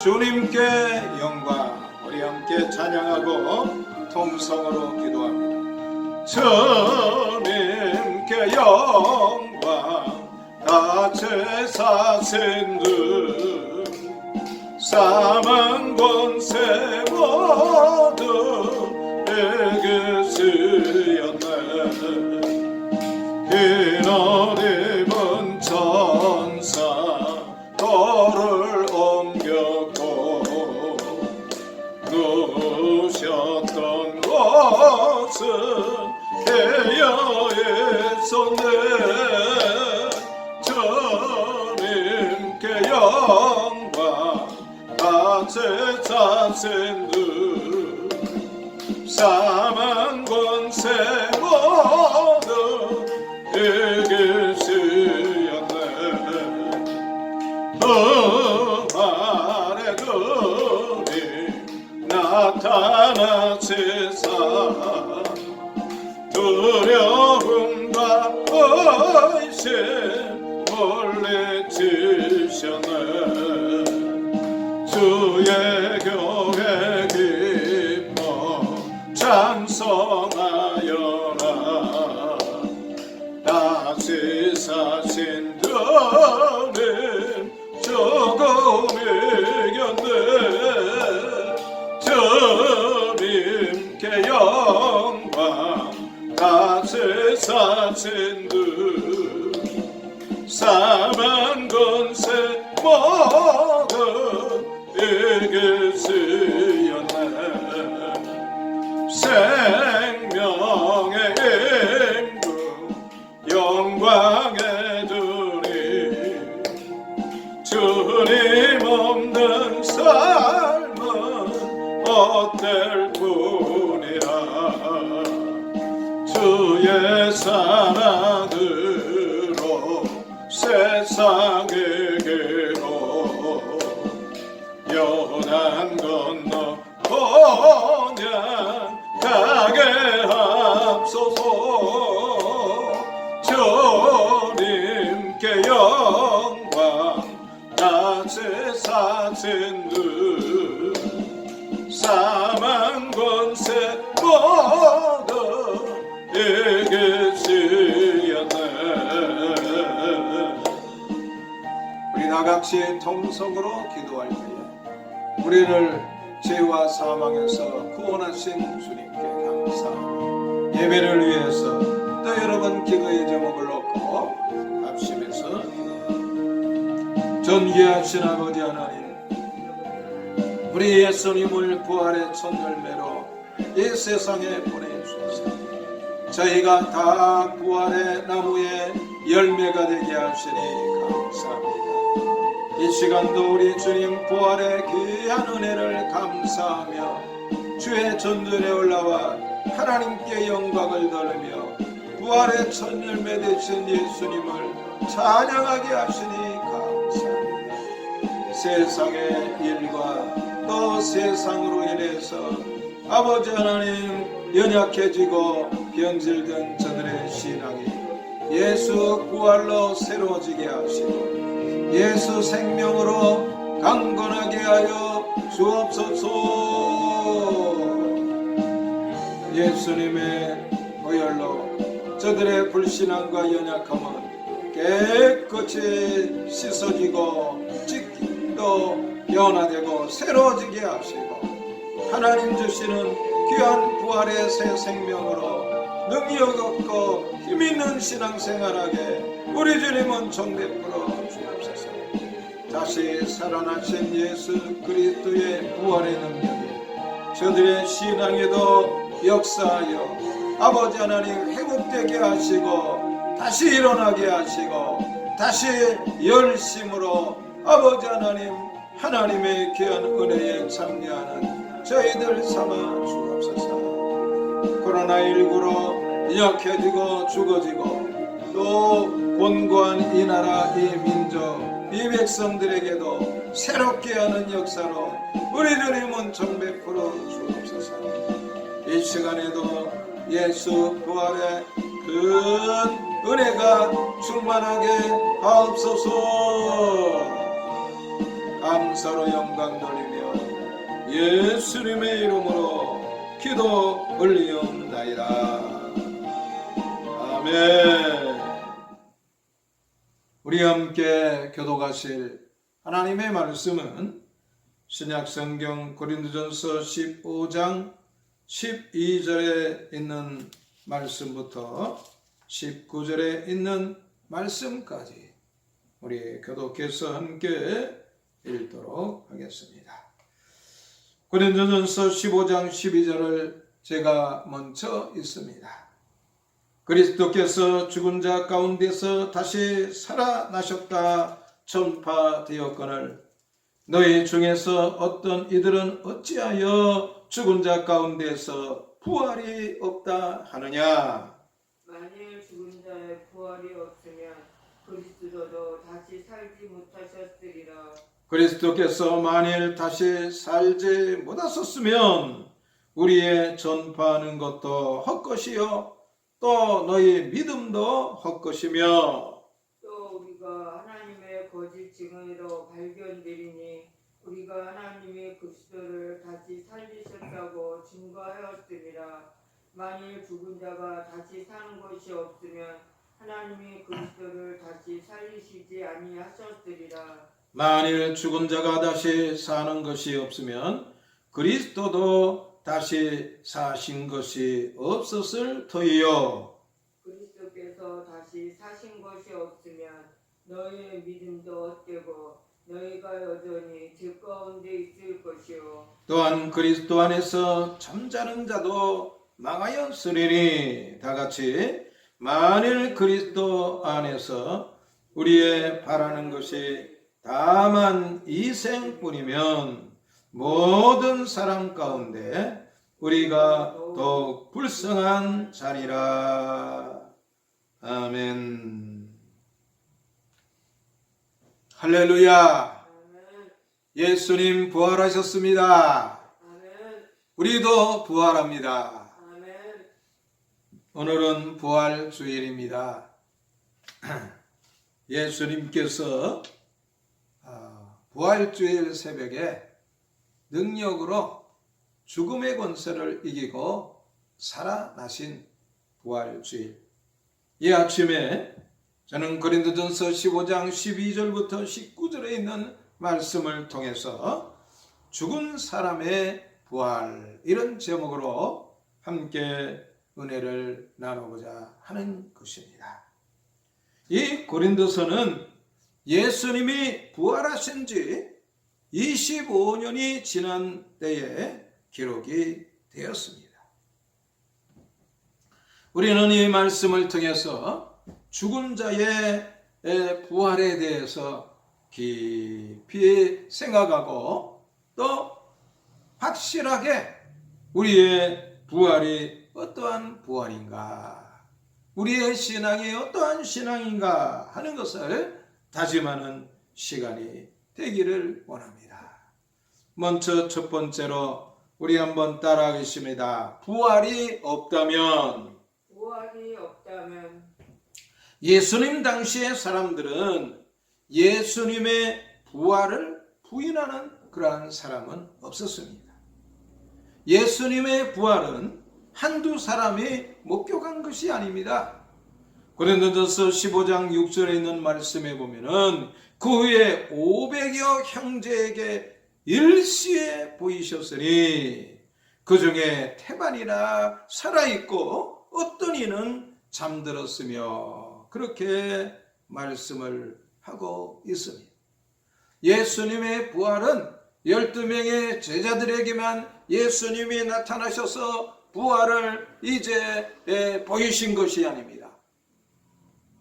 주님께 영광, 우리 함께 찬양하고 통성으로 기도합니다. 주님께 영광, 다 제사신들 사망 권세 모두 내게 쓰였네. 흰옷 입은 천사 너를 옮겼고 누우셨던 곳은 계여있었네. 주님께 영광, 다 제사신들 사망 권세 모두 내게 쓰였네. 아래 그리 나타나시사 두려움과 의심 물리치셨네. 주의 교회 기뻐 찬송하여라. 다시 사신 주님 조금 이겼네. 주님께 영광, 다시 사신들 사망 권세 모두 이기시었네. 생명의 임금 영광의 주님, 주님 없는 삶은 어떨 뿐이라. 주의 사랑으로 세상의 길로 요단 건너 번향하게 합소서. 주님께 영광, 다 제사신들 사망 권세 모두 이기시었네. 우리 다같이 통성으로 기도할 때에 우리를 죄와 사망에서 구원하신 주님께 감사합니다. 예배를 위해서 또 여러분 기도의 제목을 놓고 합심해서 존귀하신 아버지 하나님, 우리 예수님을 부활의 첫 열매로 이 세상에 보내주셔서 저희가 다 부활의 나무의 열매가 되게 하시니 감사합니다. 이 시간도 우리 주님 부활의 귀한 은혜를 감사하며 주의 전전에 올라와 하나님께 영광을 돌리며 부활의 첫 열매 되신 예수님을 찬양하게 하시니 감사합니다. 세상의 일과 또 세상으로 인해서 아버지 하나님 연약해지고 병들던 저들의 신앙이 예수 부활로 새로워지게 하시고 예수 생명으로 강건하게 하여 주옵소서. 예수님의 보혈로 저들의 불신앙과 연약함은 깨끗이 씻어지고 찢기도 변화되고 새로워지게 하시고 하나님 주시는 귀한 부활의 새 생명으로 능력 얻고 힘있는 신앙생활하게 우리 주님은 정베풀어 주옵소서. 다시 살아나신 예수 그리스도의 부활의 능력이 저들의 신앙에도 역사하여 아버지 하나님 회복되게 하시고 다시 일어나게 하시고 다시 열심으로 아버지 하나님 하나님의 귀한 은혜에 참여하는 저희들 삼아 주옵소서. 코로나19로 약해지고 죽어지고 또 곤고한 이 나라 이 민족 이 백성들에게도 새롭게 하는 역사로 우리 주님은 정베풀어 주옵소서. 이 시간에도 예수 부활의 큰 은혜가 충만하게 하옵소서. 감사로 영광 돌리며 예수님의 이름으로 기도 올리옵나이다. 아멘. 우리 함께 교독하실 하나님의 말씀은 신약성경 고린도전서 15장 12절에 있는 말씀부터 19절에 있는 말씀까지 우리 교독해서 함께 읽도록 하겠습니다. 고린도전서 15장 12절을 제가 먼저 읽습니다. 그리스도께서 죽은 자 가운데서 다시 살아나셨다 전파되었거늘 너희 중에서 어떤 이들은 어찌하여 죽은 자 가운데서 부활이 없다 하느냐. 만일 죽은 자의 부활이 없으면 그리스도도 다시 살지 못하셨으리라. 그리스도께서 만일 다시 살지 못하셨으면 우리의 전파하는 것도 헛것이요 또 너희 믿음도 헛것이며 또 우리가 하나님의 거짓 증언으로 발견되리니 우리가 하나님의 그리스도를 다시 살리셨다고 증거하였음이라. 만일 죽은 자가 다시 사는 것이 없으면 하나님이 그리스도를 다시 살리시지 아니하셨으리라. 만일 죽은 자가 다시 사는 것이 없으면 그리스도도 다시 사신 것이 없었을 터이요. 그리스도께서 다시 사신 것이 없으면 너희의 믿음도 헛되고 너희가 여전히 죄 가운데 있을 것이요. 또한 그리스도 안에서 잠자는 자도 망하였으리니 다같이 만일 그리스도 안에서 우리의 바라는 것이 다만 이 생뿐이면 모든 사람 가운데 우리가 더욱 불쌍한 자리라. 아멘. 할렐루야. 예수님 부활하셨습니다. 우리도 부활합니다. 오늘은 부활 주일입니다. 예수님께서 부활주일 새벽에 능력으로 죽음의 권세를 이기고 살아나신 부활주일. 이 아침에 저는 고린도전서 15장 12절부터 19절에 있는 말씀을 통해서 죽은 사람의 부활, 이런 제목으로 함께 은혜를 나누고자 하는 것입니다. 이 고린도서는 예수님이 부활하신 지 25년이 지난 때에 기록이 되었습니다. 우리는 이 말씀을 통해서 죽은 자의 부활에 대해서 깊이 생각하고 또 확실하게 우리의 부활이 어떠한 부활인가, 우리의 신앙이 어떠한 신앙인가 하는 것을 다짐하는 시간이 되기를 원합니다. 먼저 첫 번째로 우리 한번 따라하겠습니다. 부활이 없다면 예수님 당시의 사람들은 예수님의 부활을 부인하는 그러한 사람은 없었습니다. 예수님의 부활은 한두 사람이 목격한 것이 아닙니다. 고린도전서 15장 6절에 있는 말씀에 보면은 그 후에 500여 형제에게 일시에 보이셨으니 그 중에 태반이나 살아있고 어떤 이는 잠들었으며, 그렇게 말씀을 하고 있습니다. 예수님의 부활은 12명의 제자들에게만 예수님이 나타나셔서 부활을 이제 보이신 것이 아닙니다.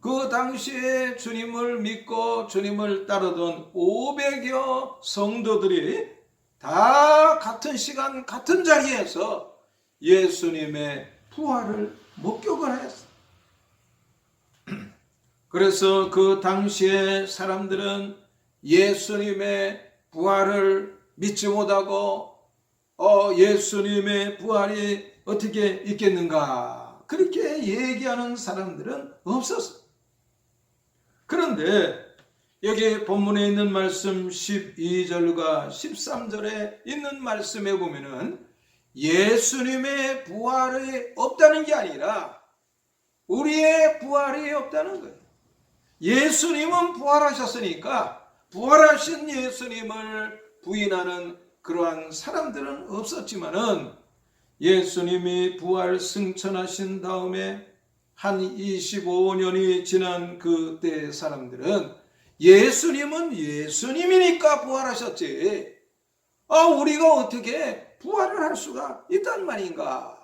그 당시에 주님을 믿고 주님을 따르던 500여 성도들이 다 같은 시간 같은 자리에서 예수님의 부활을 목격을 했어요. 그래서 그 당시에 사람들은 예수님의 부활을 믿지 못하고 예수님의 부활이 어떻게 있겠는가, 그렇게 얘기하는 사람들은 없었어요. 그런데 여기 본문에 있는 말씀 12절과 13절에 있는 말씀에 보면은 예수님의 부활이 없다는 게 아니라 우리의 부활이 없다는 거예요. 예수님은 부활하셨으니까 부활하신 예수님을 부인하는 그러한 사람들은 없었지만은 예수님이 부활 승천하신 다음에 한 25년이 지난 그때 사람들은 예수님은 예수님이니까 부활하셨지, 우리가 어떻게 부활을 할 수가 있단 말인가,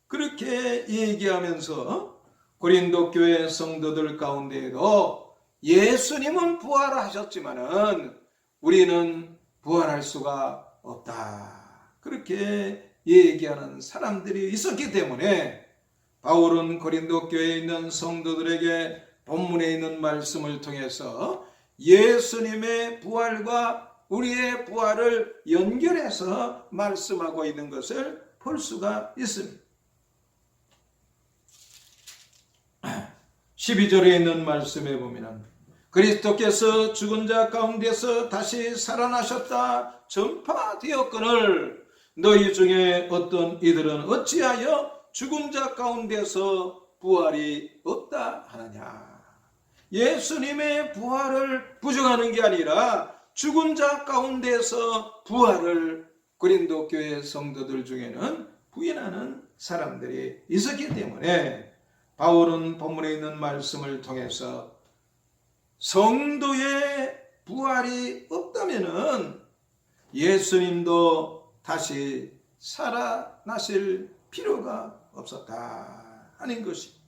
그렇게 얘기하면서 고린도 교회 성도들 가운데에도 예수님은 부활하셨지만은 우리는 부활할 수가 없다, 그렇게 얘기하는 사람들이 있었기 때문에 바울은 고린도 교회에 있는 성도들에게 본문에 있는 말씀을 통해서 예수님의 부활과 우리의 부활을 연결해서 말씀하고 있는 것을 볼 수가 있습니다. 12절에 있는 말씀에 보면 그리스도께서 죽은 자 가운데서 다시 살아나셨다 전파되었거늘 너희 중에 어떤 이들은 어찌하여 죽은 자 가운데서 부활이 없다 하느냐. 예수님의 부활을 부정하는 게 아니라 죽은 자 가운데서 부활을 고린도 교회 성도들 중에는 부인하는 사람들이 있었기 때문에 바울은 본문에 있는 말씀을 통해서 성도의 부활이 없다면은 예수님도 다시 살아나실 필요가 없었다 하는 것이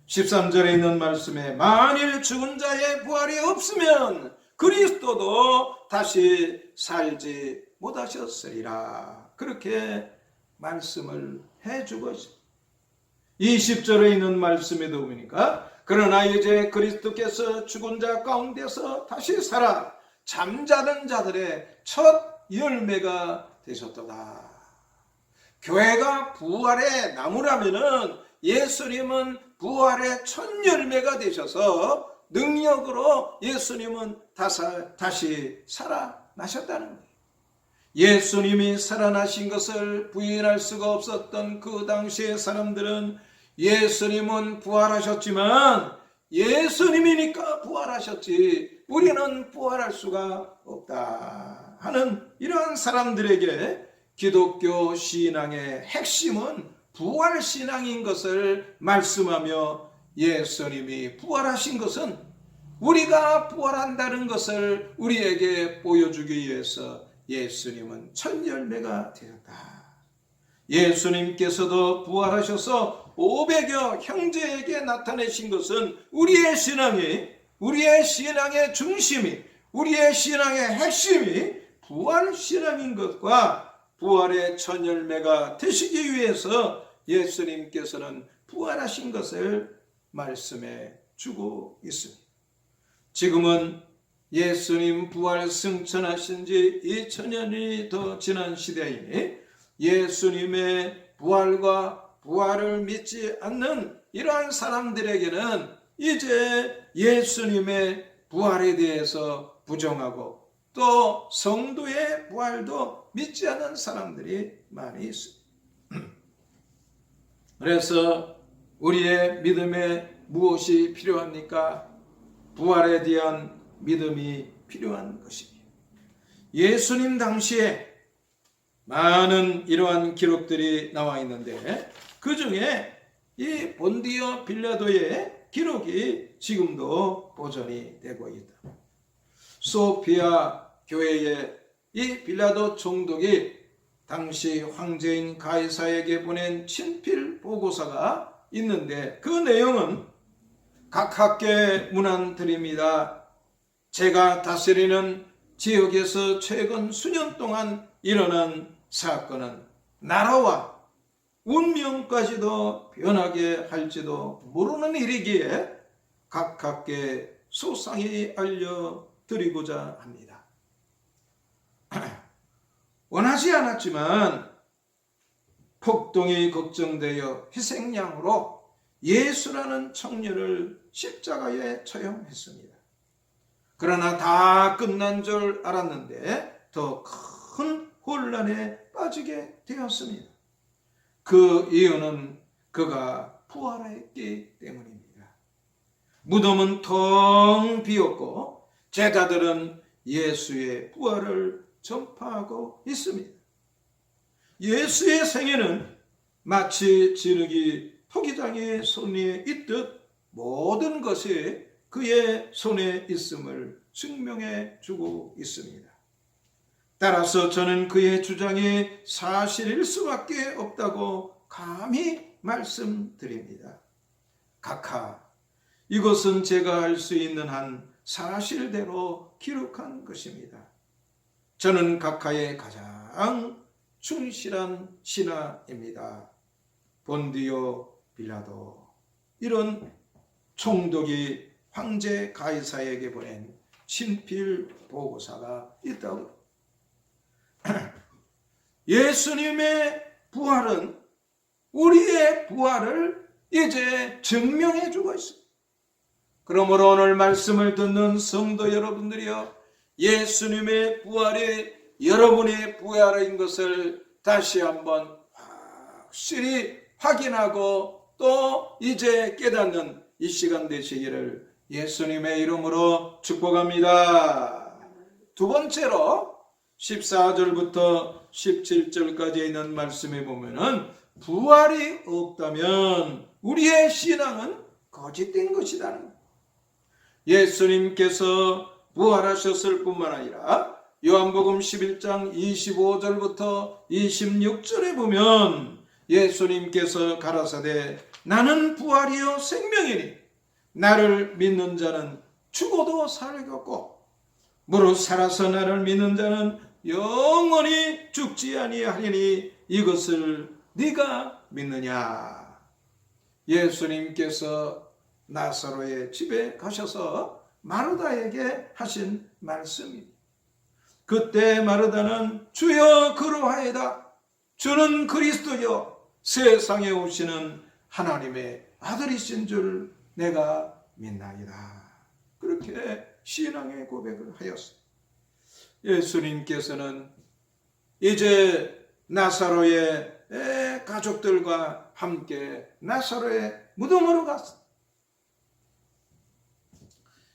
13절에 있는 말씀에 만일 죽은 자의 부활이 없으면 그리스도도 다시 살지 못하셨으리라, 그렇게 말씀을 해주고 있습니다. 20절에 있는 말씀에도 보니까 그러나 이제 그리스도께서 죽은 자 가운데서 다시 살아 잠자는 자들의 첫 열매가 되셨도다. 교회가 부활의 나무라면은 예수님은 부활의 첫 열매가 되셔서 능력으로 예수님은 다시 살아나셨다는 거예요. 예수님이 살아나신 것을 부인할 수가 없었던 그 당시의 사람들은 예수님은 부활하셨지만 예수님이니까 부활하셨지 우리는 부활할 수가 없다 하는 이러한 사람들에게 기독교 신앙의 핵심은 부활신앙인 것을 말씀하며 예수님이 부활하신 것은 우리가 부활한다는 것을 우리에게 보여주기 위해서 예수님은 첫 열매가 되었다. 예수님께서도 부활하셔서 500여 형제에게 나타내신 것은 우리의 신앙의 중심이, 우리의 신앙의 핵심이 부활신앙인 것과 부활의 첫 열매가 되시기 위해서 예수님께서는 부활하신 것을 말씀해 주고 있습니다. 지금은 예수님 부활 승천하신 지 2000년이 더 지난 시대이니 예수님의 부활과 부활을 믿지 않는 이러한 사람들에게는 이제 예수님의 부활에 대해서 부정하고 또 성도의 부활도 믿지 않는 사람들이 많이 있습니다. 그래서 우리의 믿음에 무엇이 필요합니까? 부활에 대한 믿음이 필요한 것입니다. 예수님 당시에 많은 이러한 기록들이 나와 있는데 그 중에 이 본디오 빌라도의 기록이 지금도 보존이 되고 있다. 소피아 교회에 이 빌라도 총독이 당시 황제인 가이사에게 보낸 친필 보고서가 있는데 그 내용은 각하께 문안드립니다. 제가 다스리는 지역에서 최근 수년 동안 일어난 사건은 나라와 운명까지도 변하게 할지도 모르는 일이기에 각하께 소상히 알려드리고자 합니다. 원하지 않았지만 폭동이 걱정되어 희생양으로 예수라는 청년을 십자가에 처형했습니다. 그러나 다 끝난 줄 알았는데 더 큰 혼란에 빠지게 되었습니다. 그 이유는 그가 부활했기 때문입니다. 무덤은 텅 비었고 제자들은 예수의 부활을 전파하고 있습니다. 예수의 생애는 마치 지르기 토기장의 손에 있듯 모든 것이 그의 손에 있음을 증명해 주고 있습니다. 따라서 저는 그의 주장이 사실일 수밖에 없다고 감히 말씀드립니다. 각하, 이것은 제가 알 수 있는 한 사실대로 기록한 것입니다. 저는 각하의 가장 충실한 신하입니다. 본디오 빌라도, 이런 총독이 황제 가이사에게 보낸 친필 보고서가 있다고. 예수님의 부활은 우리의 부활을 이제 증명해 주고 있습니다. 그러므로 오늘 말씀을 듣는 성도 여러분들이여, 예수님의 부활이 여러분의 부활인 것을 다시 한번 확실히 확인하고 또 이제 깨닫는 이 시간 되시기를 예수님의 이름으로 축복합니다. 두 번째로 14절부터 17절까지 있는 말씀에 보면은 부활이 없다면 우리의 신앙은 거짓된 것이라는 거예요. 예수님께서 부활하셨을 뿐만 아니라 요한복음 11장 25절부터 26절에 보면 예수님께서 가라사대 나는 부활이요 생명이니 나를 믿는 자는 죽어도 살겠고 무릇 살아서 나를 믿는 자는 영원히 죽지 아니하리니 이것을 네가 믿느냐. 예수님께서 나사로의 집에 가셔서 마르다에게 하신 말씀입니다. 그때 마르다는 주여 그러하이다. 주는 그리스도여 세상에 오시는 하나님의 아들이신 줄 내가 믿나이다. 그렇게 신앙의 고백을 하였습니다. 예수님께서는 이제 나사로의 가족들과 함께 나사로의 무덤으로 갔습니다.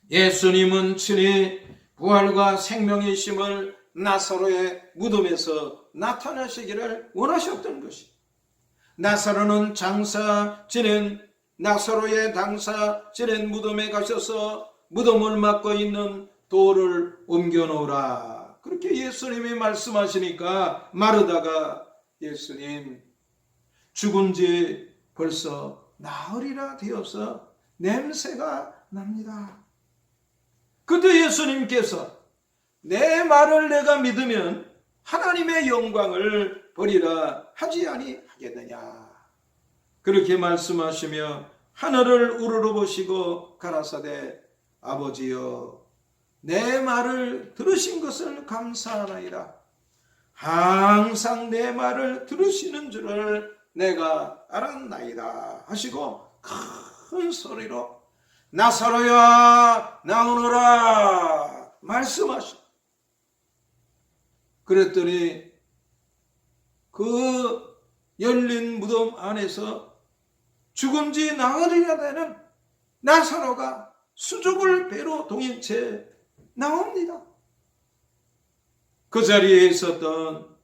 예수님은 친히 부활과 생명이심을 나사로의 무덤에서 나타나시기를 원하셨던 것이, 나사로의 장사 지낸 무덤에 가셔서 무덤을 막고 있는 돌을 옮겨 놓으라. 그렇게 예수님이 말씀하시니까 마르다가 예수님 죽은 지 벌써 나흘이나 되어서 냄새가 납니다. 그때 예수님께서 내 말을 내가 믿으면 하나님의 영광을 버리라 하지 아니하겠느냐. 그렇게 말씀하시며 하늘을 우러러보시고 가라사대 아버지여 내 말을 들으신 것을 감사하나이다. 항상 내 말을 들으시는 줄을 내가 알았나이다 하시고 큰 소리로 나사로야 나오너라 말씀하시고, 그랬더니 그 열린 무덤 안에서 죽은 지 나흘이나 되는 나사로가 수족을 배로 동인 채 나옵니다. 그 자리에 있었던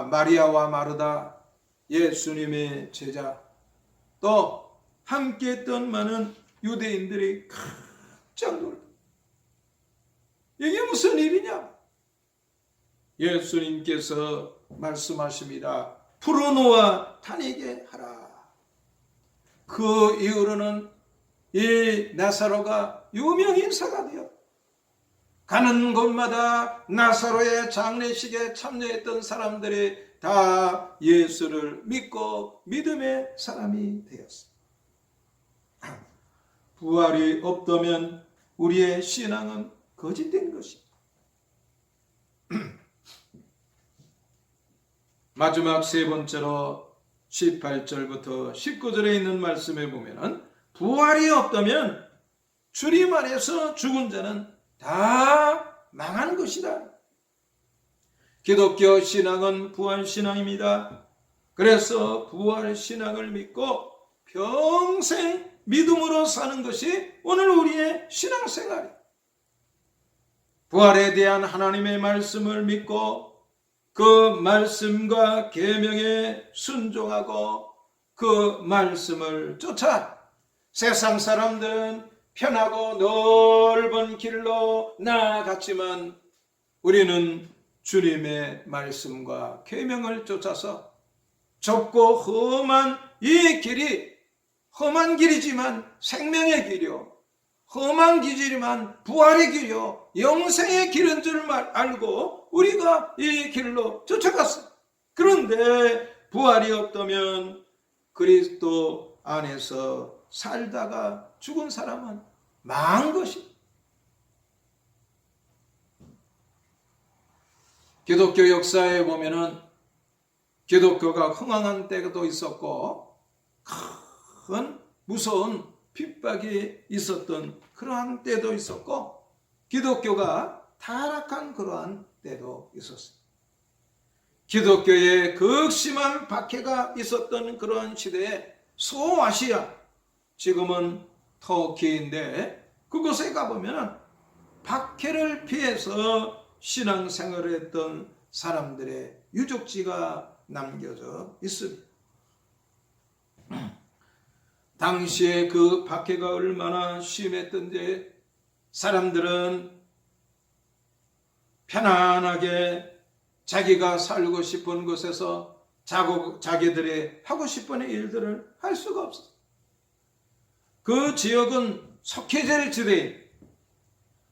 마리아와 마르다, 예수님의 제자, 또 함께 했던 많은 유대인들이 깜짝 놀랐다. 이게 무슨 일이냐? 예수님께서 말씀하십니다. 풀어놓아 다니게 하라. 그 이후로는 이 나사로가 유명인사가 되었다. 가는 곳마다 나사로의 장례식에 참여했던 사람들이 다 예수를 믿고 믿음의 사람이 되었습니다. 부활이 없다면 우리의 신앙은 거짓된 것입니다. 마지막 세 번째로 18절부터 19절에 있는 말씀에 보면은 부활이 없다면 주님 안에서 죽은 자는 다 망한 것이다. 기독교 신앙은 부활신앙입니다. 그래서 부활신앙을 믿고 평생 믿음으로 사는 것이 오늘 우리의 신앙생활이에요. 부활에 대한 하나님의 말씀을 믿고 그 말씀과 계명에 순종하고 그 말씀을 쫓아 세상 사람들은 편하고 넓은 길로 나아갔지만 우리는 주님의 말씀과 계명을 쫓아서 좁고 험한 이 길이 험한 길이지만 생명의 길이요, 험한 길이지만 부활의 길이요, 영생의 길인 줄 알고 우리가 이 길로 쫓아갔어요. 그런데 부활이 없다면 그리스도 안에서 살다가 죽은 사람은 망한 것이. 기독교 역사에 보면은 기독교가 흥황한 때도 있었고 큰 무서운 핍박이 있었던 그러한 때도 있었고 기독교가 타락한 그러한 때도 있었어요. 기독교에 극심한 박해가 있었던 그러한 시대에 소아시아, 지금은 터키인데 그곳에 가보면 박해를 피해서 신앙생활을 했던 사람들의 유적지가 남겨져 있습니다. 당시에 그 박해가 얼마나 심했던지 사람들은 편안하게 자기가 살고 싶은 곳에서 자기들의 하고 싶은 일들을 할 수가 없었어요. 그 지역은 석회질 지대입니다.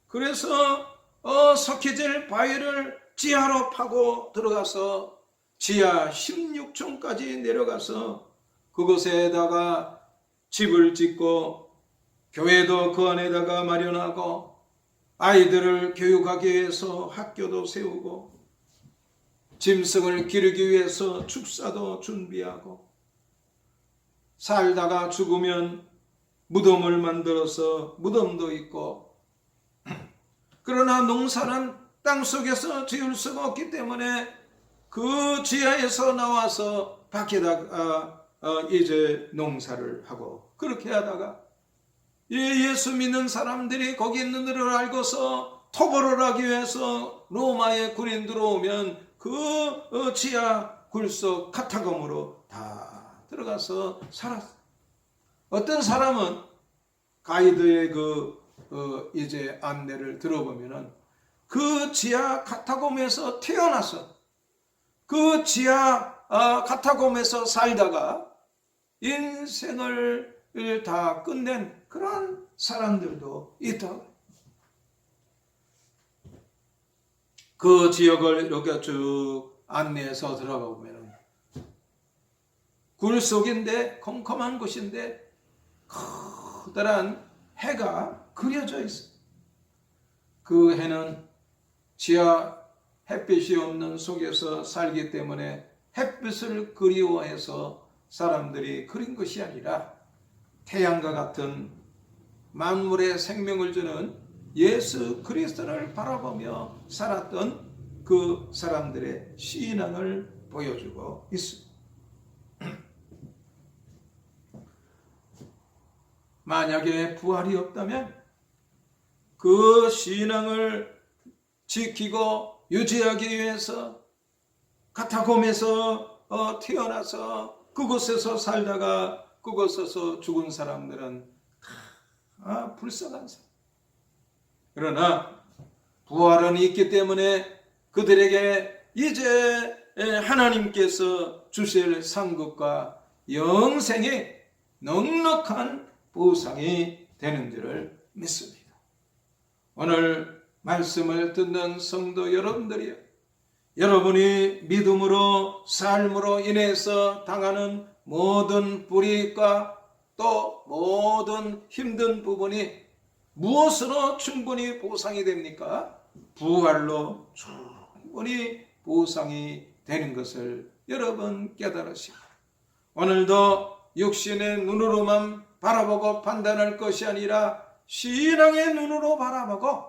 그래서 석회질 바위를 지하로 파고 들어가서 지하 16층까지 내려가서 그곳에다가 집을 짓고 교회도 그 안에다가 마련하고 아이들을 교육하기 위해서 학교도 세우고 짐승을 기르기 위해서 축사도 준비하고 살다가 죽으면 무덤을 만들어서 무덤도 있고 그러나 농사는 땅속에서 지을 수가 없기 때문에 그 지하에서 나와서 밖에다가 이제 농사를 하고 그렇게 하다가 예수 믿는 사람들이 거기 있는 줄 알고서 토벌을 하기 위해서 로마의 군인 들어오면 그 지하 굴속 카타콤으로 다 들어가서 살았어. 어떤 사람은 가이드의 이제 안내를 들어보면은 그 지하 카타콤에서 태어나서 그 지하 카타콤에서 살다가 인생을 다 끝낸 그런 사람들도 있다고. 그 지역을 이렇게 쭉 안내해서 들어가 보면 굴속인데 컴컴한 곳인데 커다란 해가 그려져 있어요. 그 해는 지하 햇빛이 없는 속에서 살기 때문에 햇빛을 그리워해서 사람들이 그린 것이 아니라 태양과 같은 만물의 생명을 주는 예수 그리스도를 바라보며 살았던 그 사람들의 신앙을 보여주고 있습니다. 만약에 부활이 없다면 그 신앙을 지키고 유지하기 위해서 카타콤에서 태어나서 그곳에서 살다가 그곳에서 죽은 사람들은 불쌍한 사람. 그러나 부활은 있기 때문에 그들에게 이제 하나님께서 주실 상급과 영생의 넉넉한 보상이 되는 줄을 믿습니다. 오늘 말씀을 듣는 성도 여러분들이요, 여러분이 믿음으로 삶으로 인해서 당하는 모든 불이익과 또 모든 힘든 부분이 무엇으로 충분히 보상이 됩니까? 부활로 충분히 보상이 되는 것을 여러분 깨달으시고 오늘도 육신의 눈으로만 바라보고 판단할 것이 아니라 신앙의 눈으로 바라보고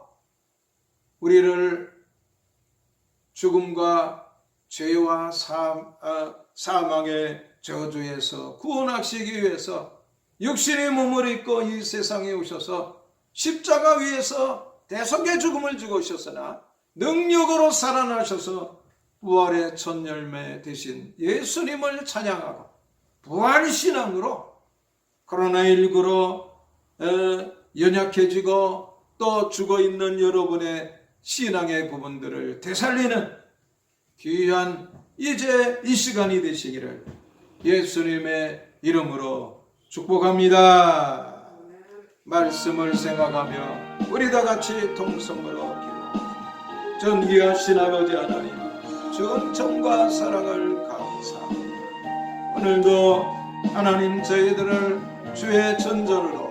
우리를 죽음과 죄와 사망의 저주에서 구원하시기 위해서 육신의 몸을 입고 이 세상에 오셔서 십자가 위에서 대속의 죽음을 죽으셨으나 능력으로 살아나셔서 부활의 첫 열매 되신 예수님을 찬양하고 부활신앙으로 코로나19로 연약해지고 또 죽어있는 여러분의 신앙의 부분들을 되살리는 귀한 이제 이 시간이 되시기를 예수님의 이름으로 축복합니다. 말씀을 생각하며 우리 다 같이 통성으로 기도합니다. 전귀하신 아버지 하나님, 전정과 사랑을 감사합니다. 오늘도 하나님 저희들을 주의 전전으로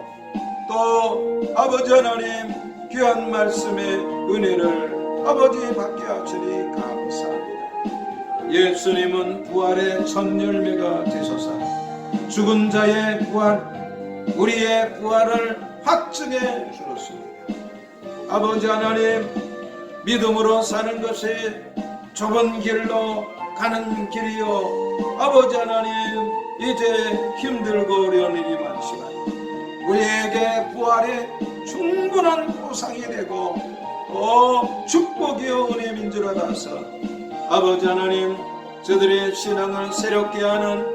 또 아버지 하나님 귀한 말씀의 은혜를 아버지 받게 하시니 감사합니다. 예수님은 부활의 첫 열매가 되소서 죽은 자의 부활, 우리의 부활을 확증해 주셨습니다. 아버지 하나님, 믿음으로 사는 것이 좁은 길로 가는 길이요, 아버지 하나님, 이제 힘들고 어려운 일이 많지만 우리에게 부활의 충분한 보상이 되고 축복이요 은혜인 줄 알아서 아버지 하나님, 저들의 신앙을 새롭게 하는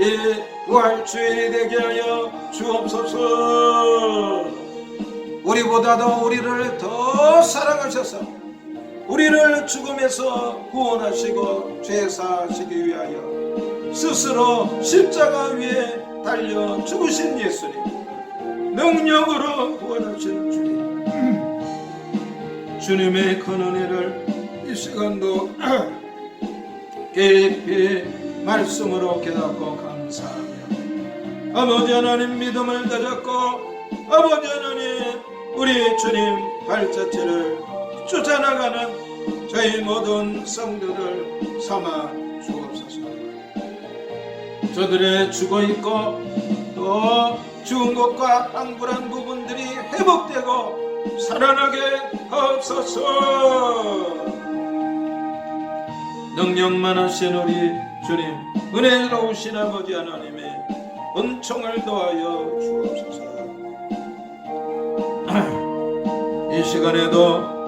이 부활주일이 되게 하여 주옵소서. 우리보다도 우리를 더 사랑하셔서 우리를 죽음에서 구원하시고 죄사하시기 위하여 스스로 십자가 위에 달려 죽으신 예수님, 능력으로 구원하신 주님, 주님의 큰 은혜를 이 시간도 깊이 말씀으로 깨닫고 감사하며 아버지 하나님 믿음을 가졌고 아버지 하나님 우리 주님 발자취를 쫓아나가는 저희 모든 성도들 삼아 주옵소서. 저들의 죽어있고 또 죽은 것과 황불한 부분들이 회복되고 살아나게 하옵소서. 능력 많으신 우리 주님, 은혜로우신 아버지 하나님의 은총을 더하여 주옵소서. 이 시간에도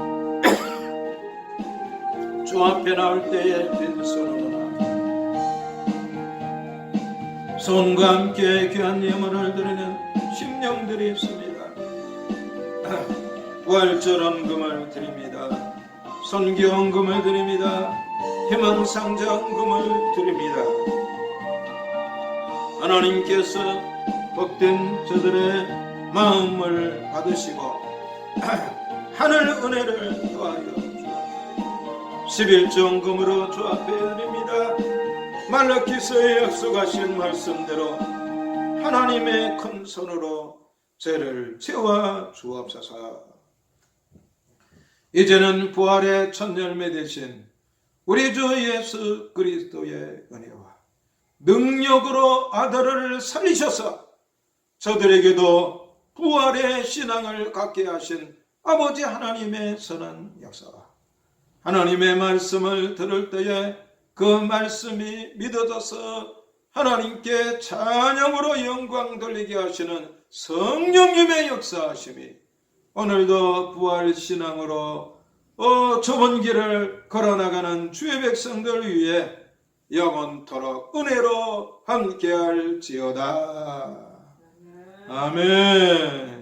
주 앞에 나올 때에 빈손으로 손과 함께 귀한 예물을 드리는 심령들이 있습니다. 부활절헌금을 드립니다. 선교헌금을 드립니다. 희망상자헌금을 드립니다. 하나님께서 복된 저들의 마음을 받으시고 하늘 은혜를 더하여 주옵소서. 11조헌금으로 주 앞에 드립니다. 말라기서에 약속하신 말씀대로 하나님의 큰 손으로 죄를 채워 주옵소서. 이제는 부활의 첫 열매 되신 우리 주 예수 그리스도의 은혜와 능력으로 아들을 살리셔서 저들에게도 부활의 신앙을 갖게 하신 아버지 하나님의 선한 역사와 하나님의 말씀을 들을 때에 그 말씀이 믿어져서 하나님께 찬양으로 영광 돌리게 하시는 성령님의 역사하심이 오늘도 부활 신앙으로 좁은 길을 걸어나가는 주의 백성들 위해 영원토록 은혜로 함께할지어다. 아멘.